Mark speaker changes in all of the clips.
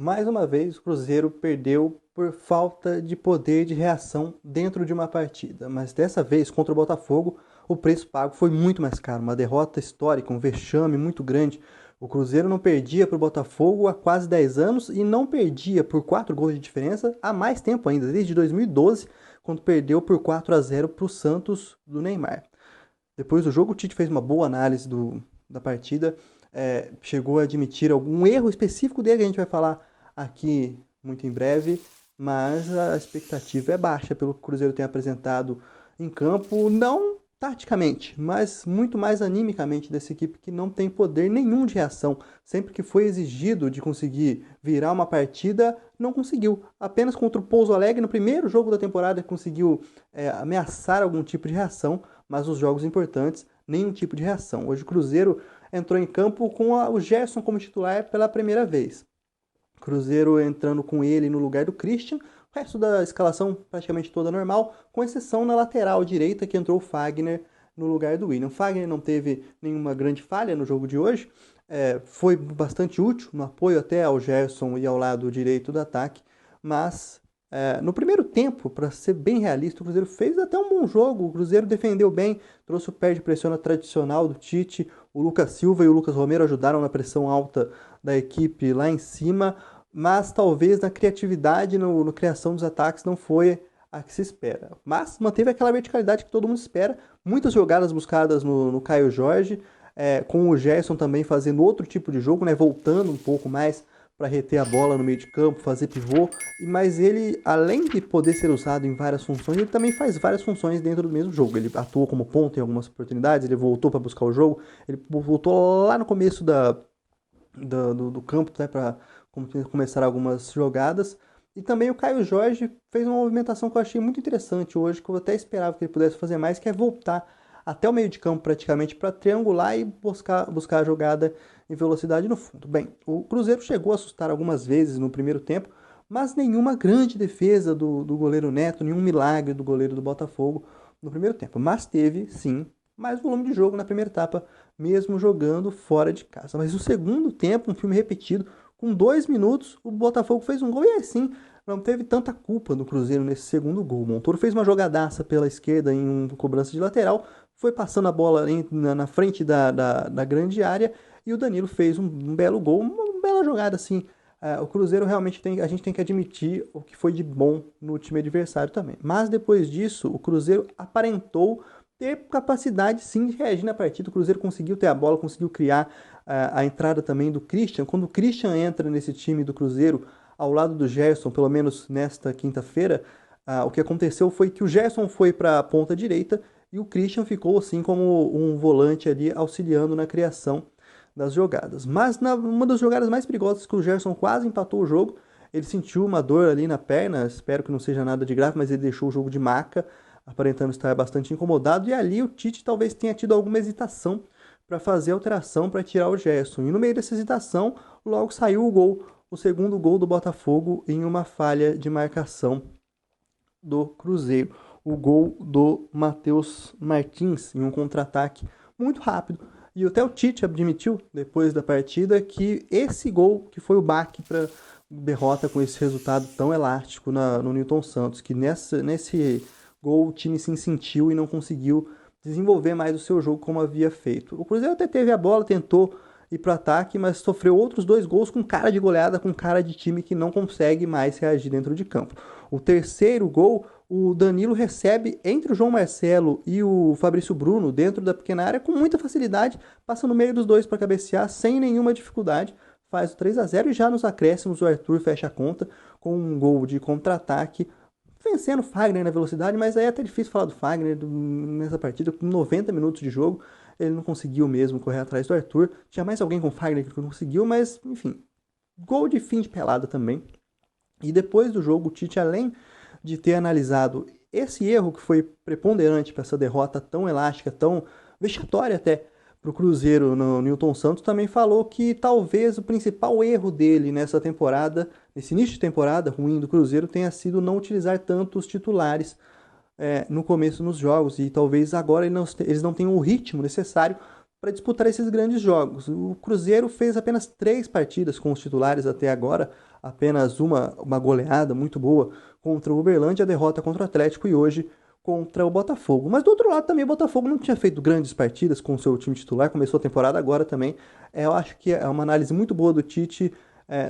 Speaker 1: Mais uma vez, o Cruzeiro perdeu por falta de poder de reação dentro de uma partida, mas dessa vez, contra o Botafogo, o preço pago foi muito mais caro, uma derrota histórica, um vexame muito grande. O Cruzeiro não perdia para o Botafogo há quase 10 anos e não perdia por 4 gols de diferença há mais tempo ainda, desde 2012, quando perdeu por 4-0 para o Santos do Neymar. Depois do jogo, o Tite fez uma boa análise da partida, chegou a admitir algum erro específico dele, que a gente vai falar aqui muito em breve, mas a expectativa é baixa pelo que o Cruzeiro tem apresentado em campo, não taticamente, mas muito mais animicamente dessa equipe que não tem poder nenhum de reação. Sempre que foi exigido de conseguir virar uma partida, não conseguiu. Apenas contra o Pouso Alegre, no primeiro jogo da temporada, conseguiu ameaçar algum tipo de reação, mas nos jogos importantes, nenhum tipo de reação. Hoje o Cruzeiro entrou em campo com o Gerson como titular pela primeira vez. Cruzeiro entrando com ele no lugar do Christian, o resto da escalação praticamente toda normal, com exceção na lateral direita que entrou o Fagner no lugar do William. O Fagner não teve nenhuma grande falha no jogo de hoje, foi bastante útil no apoio até ao Gerson e ao lado direito do ataque, mas no primeiro tempo, para ser bem realista, o Cruzeiro fez até um bom jogo. O Cruzeiro defendeu bem, trouxe o pé de pressão tradicional do Tite. O Lucas Silva e o Lucas Romero ajudaram na pressão alta da equipe lá em cima, mas talvez na criatividade, no criação dos ataques, não foi a que se espera. Mas manteve aquela verticalidade que todo mundo espera. Muitas jogadas buscadas no Caio Jorge, com o Gerson também fazendo outro tipo de jogo, né, voltando um pouco mais para reter a bola no meio de campo, fazer pivô, mas ele, além de poder ser usado em várias funções, ele também faz várias funções dentro do mesmo jogo. Ele atuou como ponta em algumas oportunidades, ele voltou para buscar o jogo, ele voltou lá no começo do campo, né, para começar algumas jogadas. E também o Caio Jorge fez uma movimentação que eu achei muito interessante hoje, que eu até esperava que ele pudesse fazer mais, que é voltar até o meio de campo praticamente para triangular e buscar a jogada em velocidade no fundo. Bem, o Cruzeiro chegou a assustar algumas vezes no primeiro tempo, mas nenhuma grande defesa do goleiro Neto, nenhum milagre do goleiro do Botafogo no primeiro tempo. Mas teve, sim, mais volume de jogo na primeira etapa, mesmo jogando fora de casa. Mas no segundo tempo, um filme repetido, com 2 minutos, o Botafogo fez um gol e assim não teve tanta culpa do Cruzeiro nesse segundo gol. O Montoro fez uma jogadaça pela esquerda em uma cobrança de lateral, foi passando a bola na frente da grande área e o Danilo fez um belo gol, uma bela jogada assim. O Cruzeiro realmente a gente tem que admitir o que foi de bom no time adversário também. Mas depois disso, o Cruzeiro aparentou ter capacidade sim de reagir na partida. O Cruzeiro conseguiu ter a bola, conseguiu criar a entrada também do Christian. Quando o Christian entra nesse time do Cruzeiro, ao lado do Gerson, pelo menos nesta quinta-feira, o que aconteceu foi que o Gerson foi para a ponta direita e o Christian ficou assim como um volante ali auxiliando na criação das jogadas. Mas uma das jogadas mais perigosas que o Gerson quase empatou o jogo, ele sentiu uma dor ali na perna, espero que não seja nada de grave, mas ele deixou o jogo de maca, aparentando estar bastante incomodado, e ali o Tite talvez tenha tido alguma hesitação para fazer a alteração para tirar o Gerson. E no meio dessa hesitação, logo saiu o gol, o segundo gol do Botafogo em uma falha de marcação do Cruzeiro. O gol do Matheus Martins em um contra-ataque muito rápido. E até o Tite admitiu, depois da partida, que esse gol que foi o baque para derrota com esse resultado tão elástico no Newton Santos, que nesse gol o time se sentiu e não conseguiu desenvolver mais o seu jogo como havia feito. O Cruzeiro até teve a bola, tentou ir para o ataque, mas sofreu outros 2 gols com cara de goleada, com cara de time que não consegue mais reagir dentro de campo. O terceiro gol, o Danilo recebe entre o João Marcelo e o Fabrício Bruno dentro da pequena área com muita facilidade, passa no meio dos dois para cabecear sem nenhuma dificuldade, faz o 3-0 e já nos acréscimos o Arthur fecha a conta com um gol de contra-ataque, vencendo o Fagner na velocidade, mas aí é até difícil falar do Fagner nessa partida, com 90 minutos de jogo, ele não conseguiu mesmo correr atrás do Arthur. Tinha mais alguém com o Fagner que não conseguiu, mas enfim, gol de fim de pelada também. E depois do jogo, o Tite, além de ter analisado esse erro que foi preponderante para essa derrota tão elástica, tão vexatória até para o Cruzeiro no Newton Santos, também falou que talvez o principal erro dele nessa temporada, nesse início de temporada ruim do Cruzeiro, tenha sido não utilizar tanto os titulares no começo nos jogos, e talvez agora eles não tenham o ritmo necessário para disputar esses grandes jogos. O Cruzeiro fez apenas 3 partidas com os titulares até agora, apenas uma goleada muito boa contra o Uberlândia, a derrota contra o Atlético e hoje contra o Botafogo. Mas do outro lado também o Botafogo não tinha feito grandes partidas com o seu time titular, começou a temporada agora também. Eu acho que é uma análise muito boa do Tite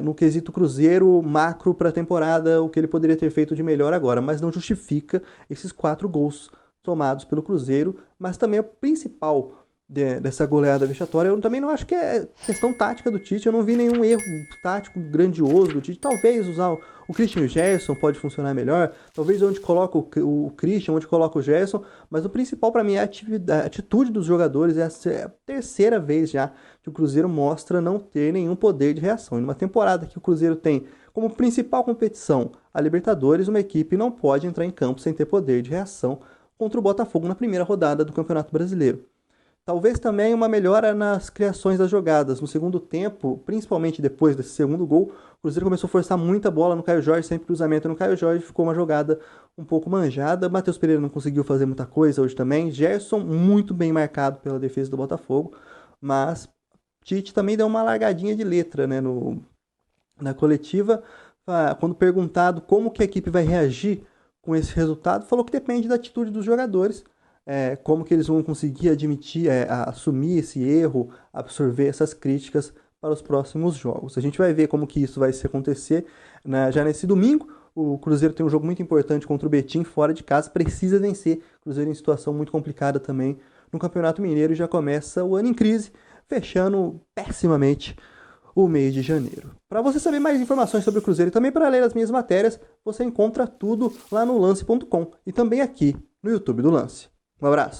Speaker 1: no quesito Cruzeiro macro para a temporada, o que ele poderia ter feito de melhor agora, mas não justifica esses 4 gols tomados pelo Cruzeiro, mas também o principal dessa goleada vexatória, eu também não acho que é questão tática do Tite, eu não vi nenhum erro tático grandioso do Tite, talvez usar o Christian e o Gerson pode funcionar melhor, talvez onde coloca o Christian, onde coloca o Gerson, mas o principal para mim é a atitude dos jogadores, é a terceira vez já que o Cruzeiro mostra não ter nenhum poder de reação. Em uma temporada que o Cruzeiro tem como principal competição a Libertadores, uma equipe não pode entrar em campo sem ter poder de reação contra o Botafogo na primeira rodada do Campeonato Brasileiro. Talvez também uma melhora nas criações das jogadas. No segundo tempo, principalmente depois desse segundo gol, o Cruzeiro começou a forçar muita bola no Caio Jorge, sempre cruzamento no Caio Jorge, ficou uma jogada um pouco manjada. Matheus Pereira não conseguiu fazer muita coisa hoje também. Gerson muito bem marcado pela defesa do Botafogo, mas Tite também deu uma largadinha de letra, né, na coletiva, quando perguntado como que a equipe vai reagir com esse resultado, falou que depende da atitude dos jogadores. Como que eles vão conseguir assumir esse erro, absorver essas críticas para os próximos jogos. A gente vai ver como que isso vai se acontecer, né? Já nesse domingo. O Cruzeiro tem um jogo muito importante contra o Betim, fora de casa, precisa vencer. O Cruzeiro em situação muito complicada também no Campeonato Mineiro, já começa o ano em crise, fechando pessimamente o mês de janeiro. Para você saber mais informações sobre o Cruzeiro e também para ler as minhas matérias, você encontra tudo lá no lance.com e também aqui no YouTube do Lance. Um abraço.